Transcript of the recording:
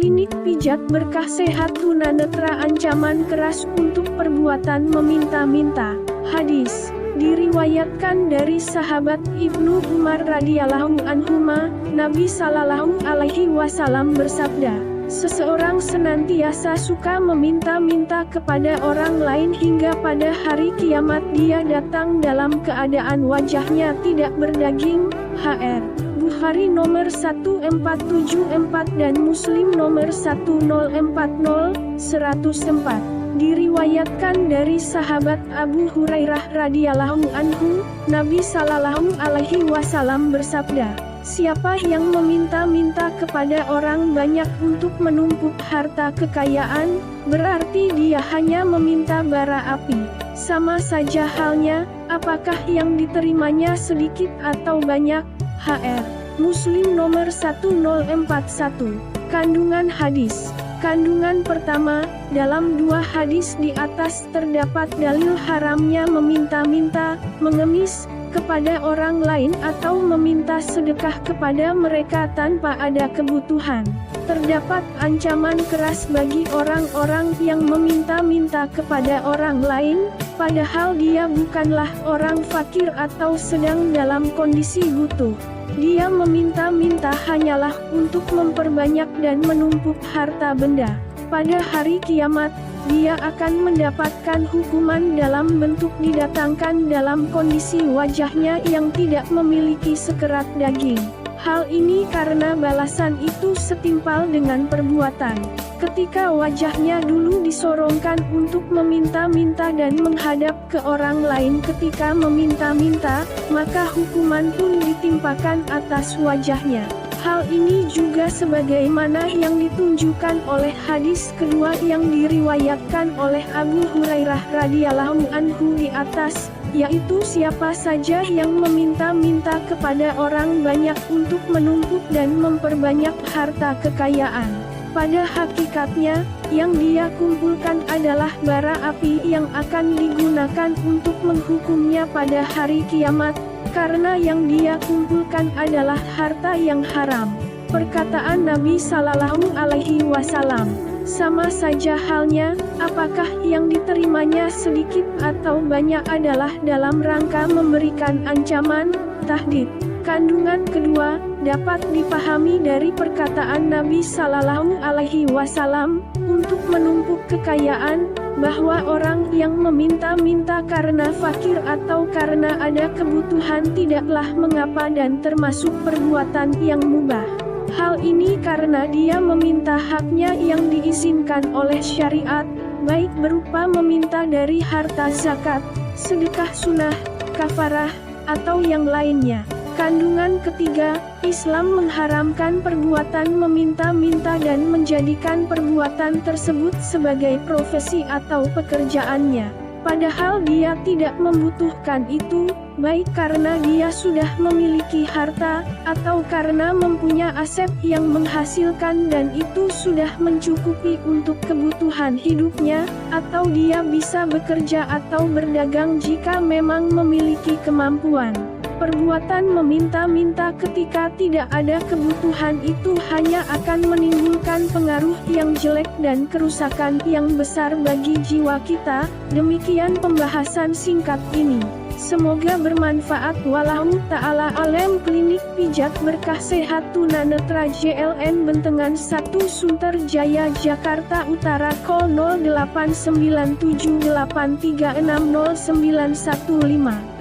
Klinik pijat berkah sehat tunanetra ancaman keras untuk perbuatan meminta-minta. Hadis diriwayatkan dari sahabat Ibnu Umar radhiyallahu anhuma, Nabi sallallahu alaihi wasallam bersabda, seseorang senantiasa suka meminta-minta kepada orang lain hingga pada hari kiamat dia datang dalam keadaan wajahnya tidak berdaging. HR Bukhari nomor 1474 dan Muslim nomor 1040/104. Diriwayatkan dari sahabat Abu Hurairah radhiyallahu anhu, Nabi sallallahu alaihi wasallam bersabda, siapa yang meminta-minta kepada orang banyak untuk menumpuk harta kekayaan, berarti dia hanya meminta bara api. Sama saja halnya, apakah yang diterimanya sedikit atau banyak. HR Muslim nomor 1041. Kandungan hadis. Kandungan pertama, dalam dua hadis di atas terdapat dalil haramnya meminta-minta, mengemis kepada orang lain atau meminta sedekah kepada mereka tanpa ada kebutuhan. Terdapat ancaman keras bagi orang-orang yang meminta-minta kepada orang lain, padahal dia bukanlah orang fakir atau sedang dalam kondisi butuh. Dia meminta-minta hanyalah untuk memperbanyak dan menumpuk harta benda. Pada hari kiamat, dia akan mendapatkan hukuman dalam bentuk didatangkan dalam kondisi wajahnya yang tidak memiliki sekerat daging. Hal ini karena balasan itu setimpal dengan perbuatan. Ketika wajahnya dulu disorongkan untuk meminta-minta dan menghadap ke orang lain ketika meminta-minta, maka hukuman pun ditimpakan atas wajahnya. Hal ini juga sebagaimana yang ditunjukkan oleh hadis kedua yang diriwayatkan oleh Abu Hurairah radhiyallahu anhu di atas, yaitu siapa saja yang meminta-minta kepada orang banyak untuk menumpuk dan memperbanyak harta kekayaan. Pada hakikatnya, yang dia kumpulkan adalah bara api yang akan digunakan untuk menghukumnya pada hari kiamat, karena yang dia kumpulkan adalah harta yang haram. Perkataan Nabi sallallahu alaihi wasallam, sama saja halnya, apakah yang diterimanya sedikit atau banyak adalah dalam rangka memberikan ancaman, tahdid. Kandungan kedua, dapat dipahami dari perkataan Nabi sallallahu alaihi wasallam, untuk menumpuk kekayaan, bahwa orang yang meminta-minta karena fakir atau karena ada kebutuhan tidaklah mengapa dan termasuk perbuatan yang mubah. Hal ini karena dia meminta haknya yang diizinkan oleh syariat, baik berupa meminta dari harta zakat, sedekah sunnah, kafarah, atau yang lainnya. Kandungan ketiga, Islam mengharamkan perbuatan meminta-minta dan menjadikan perbuatan tersebut sebagai profesi atau pekerjaannya. Padahal dia tidak membutuhkan itu, baik karena dia sudah memiliki harta, atau karena mempunyai aset yang menghasilkan dan itu sudah mencukupi untuk kebutuhan hidupnya, atau dia bisa bekerja atau berdagang jika memang memiliki kemampuan. Perbuatan meminta-minta ketika tidak ada kebutuhan itu hanya akan menimbulkan pengaruh yang jelek dan kerusakan yang besar bagi jiwa kita. Demikian pembahasan singkat ini. Semoga bermanfaat. Wallahu ta'ala alam. Klinik pijat berkah sehat tunanetra JLN Bentengan 1 Sunter Jaya Jakarta Utara. Call 089783600915.